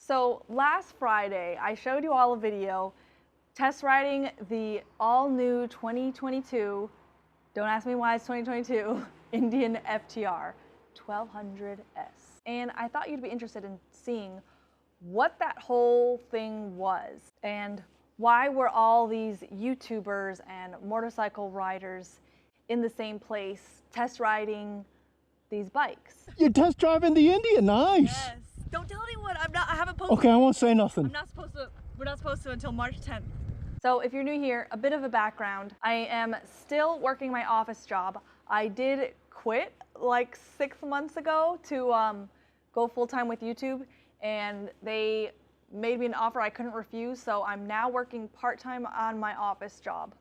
So last Friday, I showed you all a video test riding the all-new 2022, don't ask me why it's 2022, Indian FTR 1200S. And I thought you'd be interested in seeing what that whole thing was and why were all these YouTubers and motorcycle riders in the same place test riding these bikes. You're test driving the Indian, nice. Yes. Don't tell anyone. I haven't posted. Okay, I won't say nothing. We're not supposed to until March 10th. So if you're new here, a bit of a background. I am still working my office job. I did quit like 6 months ago to go full-time with YouTube, and they made me an offer I couldn't refuse, so I'm now working part-time on my office job.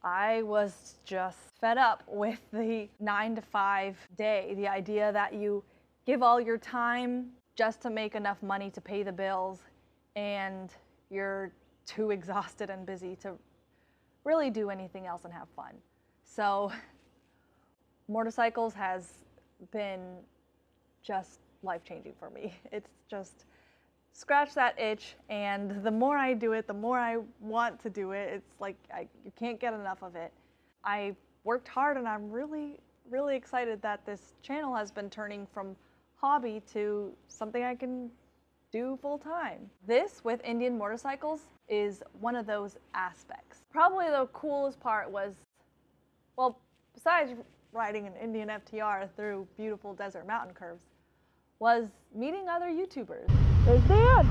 I was just fed up with the 9-to-5 day, the idea that you give all your time just to make enough money to pay the bills, and you're too exhausted and busy to really do anything else and have fun. So motorcycles has been just life-changing for me. It's just scratch that itch, and the more I do it, the more I want to do it. It's like you can't get enough of it. I worked hard, and I'm really, really excited that this channel has been turning from hobby to something I can do full time. This with Indian motorcycles is one of those aspects. Probably the coolest part was, well, besides riding an Indian FTR through beautiful desert mountain curves, was meeting other YouTubers. There's Dan.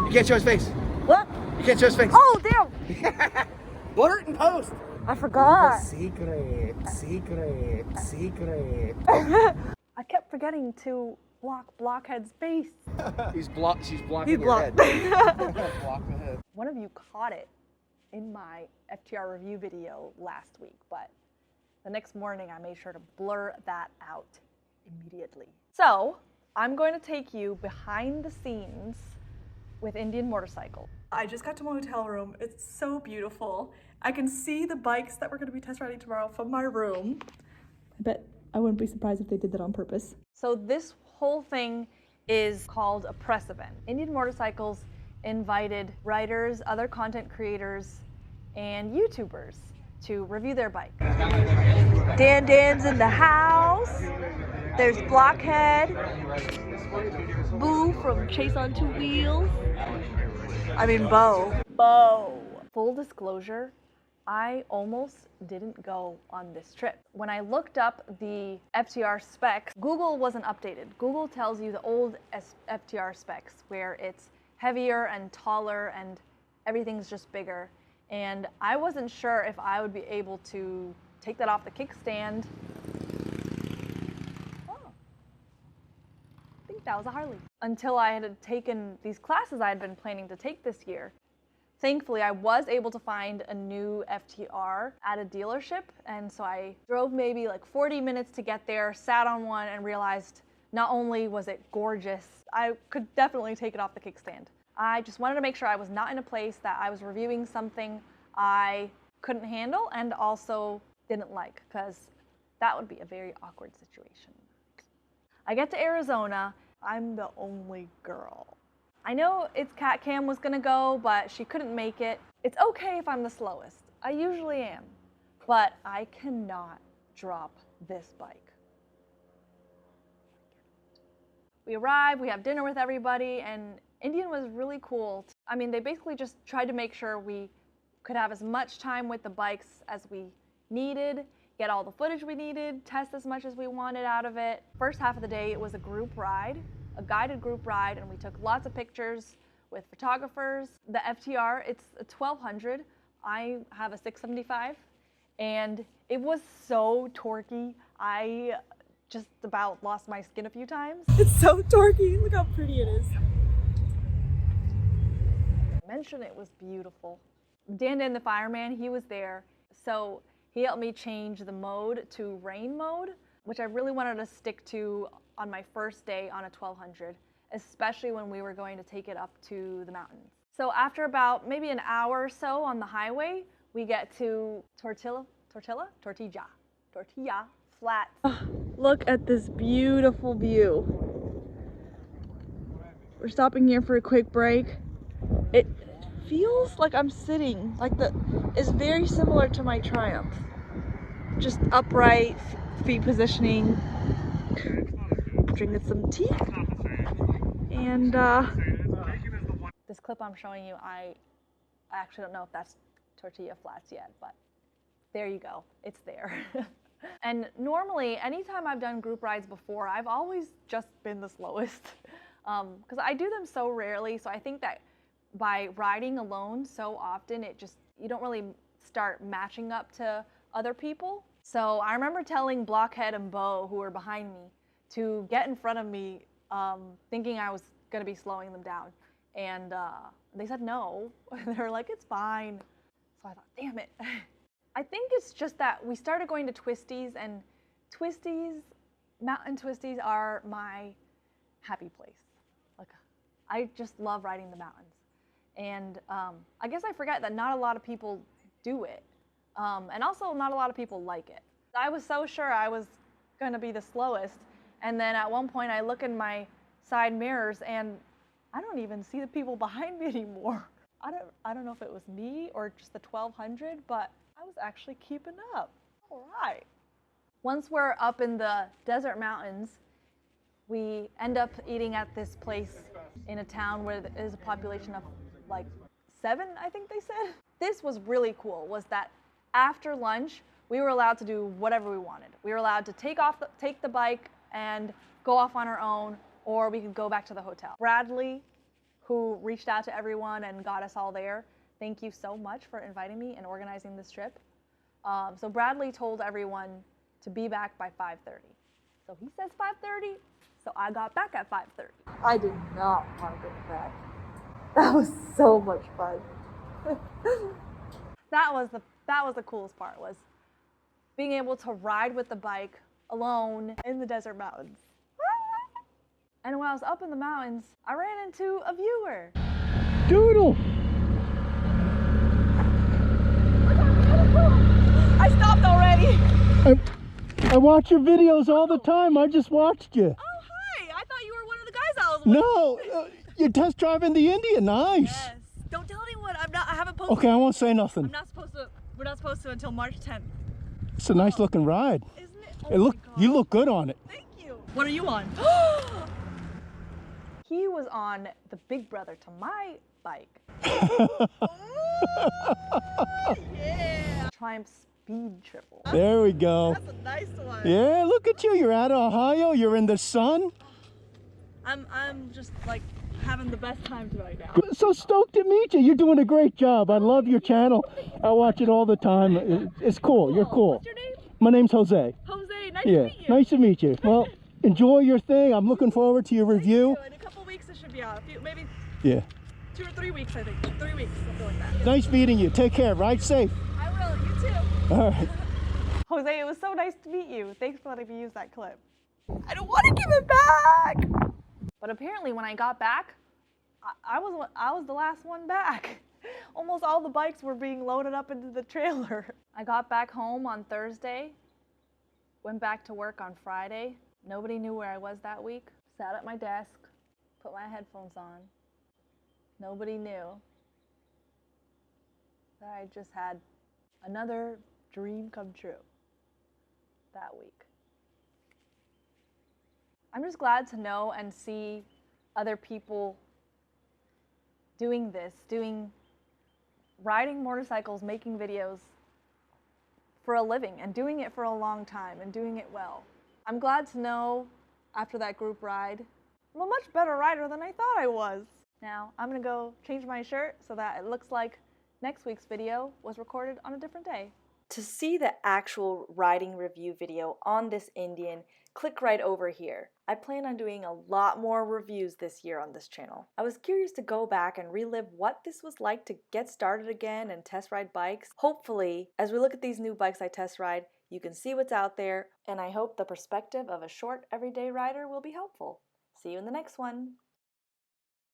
You can't show his face. What? You can't show his face. Oh, damn. Blur it in post. I forgot. Secret. I kept forgetting to block Blockhead's face. She's blocking your head. Block the head. One of you caught it in my FTR review video last week, but the next morning I made sure to blur that out immediately. So I'm going to take you behind the scenes with Indian motorcycle. I just got to my hotel room. It's so beautiful. I can see the bikes that we're going to be test riding tomorrow from my room. I bet I wouldn't be surprised if they did that on purpose. So this whole thing is called a press event. Indian Motorcycles invited writers, other content creators, and YouTubers to review their bike. Dan's in the house. There's Blockhead. Boo from Chase on Two Wheels. I mean Bo. Full disclosure, I almost didn't go on this trip. When I looked up the FTR specs, Google wasn't updated. Google tells you the old FTR specs where it's heavier and taller and everything's just bigger. And I wasn't sure if I would be able to take that off the kickstand. Oh, I think that was a Harley. Until I had taken these classes I had been planning to take this year. Thankfully, I was able to find a new FTR at a dealership, and so I drove maybe like 40 minutes to get there, sat on one, and realized not only was it gorgeous, I could definitely take it off the kickstand. I just wanted to make sure I was not in a place that I was reviewing something I couldn't handle and also didn't like, because that would be a very awkward situation. I get to Arizona, I'm the only girl. I know it's Cat Cam was gonna go, but she couldn't make it. It's okay if I'm the slowest. I usually am, but I cannot drop this bike. We arrive, we have dinner with everybody, and Indian was really cool. I mean, they basically just tried to make sure we could have as much time with the bikes as we needed, get all the footage we needed, test as much as we wanted out of it. First half of the day, it was a group ride. A guided group ride, and we took lots of pictures with photographers. The FTR, it's a 1200. I have a 675, and it was so torquey. I just about lost my skin a few times. It's so torquey. Look how pretty it is. I mentioned it was beautiful. Dan the fireman, he was there, so he helped me change the mode to rain mode, which I really wanted to stick to on my first day on a 1200, especially when we were going to take it up to the mountains. So after about maybe an hour or so on the highway, we get to Tortilla Flat. Look at this beautiful view. We're stopping here for a quick break. It feels like I'm sitting, like it's very similar to my Triumph. Just upright, feet positioning, drinking some tea, and this clip I'm showing you, I actually don't know if that's tortilla flats yet, but there you go, it's there. And normally, anytime I've done group rides before, I've always just been the slowest, because I do them so rarely, so I think that by riding alone so often, you don't really start matching up to other people. So I remember telling Blockhead and Bo, who were behind me, to get in front of me, thinking I was gonna be slowing them down. And they said no. They were like, it's fine. So I thought, damn it. I think it's just that we started going to twisties, and mountain twisties are my happy place. Like, I just love riding the mountains. And I guess I forget that not a lot of people do it. And also not a lot of people like it. I was so sure I was gonna be the slowest. And then at one point I look in my side mirrors and I don't even see the people behind me anymore. I don't know if it was me or just the 1200, but I was actually keeping up. All right. Once we're up in the desert mountains, we end up eating at this place in a town where there is a population of like 7, I think they said. This was really cool, was that after lunch, we were allowed to do whatever we wanted. We were allowed to take the bike and go off on our own, or we could go back to the hotel. Bradley, who reached out to everyone and got us all there, thank you so much for inviting me and organizing this trip. So Bradley told everyone to be back by 5:30. So he says 5:30, so I got back at 5:30. I did not want to go back. That was so much fun. That was the coolest part, was being able to ride with the bike alone in the desert mountains. And when I was up in the mountains, I ran into a viewer. Doodle! I stopped already. I watch your videos all the time. I just watched you. Oh, hi. I thought you were one of the guys I was with. No, you're test driving the Indian. Nice. Yes. Don't tell anyone. I haven't posted. Okay, I won't say nothing. We're not supposed to until March 10th. It's a nice looking ride. Isn't it? Oh my God. You look good on it. Thank you. What are you on? He was on the big brother to my bike. Yeah. Triumph Speed Triple. There we go. That's a nice one. Yeah, look at you. You're out of Ohio. You're in the sun. I'm just like having the best time right now. So stoked to meet you. You're doing a great job. I love your channel. I watch it all the time. It's cool. You're cool. What's your name? My name's Jose. Jose, nice to meet you. Nice to meet you. Well, enjoy your thing. I'm looking forward to your review. In a couple weeks it should be out. Maybe Yeah. 2 or 3 weeks, I think. 3 weeks, something like that. Nice meeting you. Take care. Ride safe. I will. You too. All right. Jose, it was so nice to meet you. Thanks for letting me use that clip. I don't want to give it back. But apparently when I got back, I was the last one back. Almost all the bikes were being loaded up into the trailer. I got back home on Thursday, went back to work on Friday. Nobody knew where I was that week. Sat at my desk, put my headphones on. Nobody knew that I just had another dream come true that week. I'm just glad to know and see other people doing this, riding motorcycles, making videos for a living and doing it for a long time and doing it well. I'm glad to know after that group ride, I'm a much better rider than I thought I was. Now, I'm gonna go change my shirt so that it looks like next week's video was recorded on a different day. To see the actual riding review video on this Indian, click right over here. I plan on doing a lot more reviews this year on this channel. I was curious to go back and relive what this was like to get started again and test ride bikes. Hopefully, as we look at these new bikes I test ride, you can see what's out there, and I hope the perspective of a short everyday rider will be helpful. See you in the next one.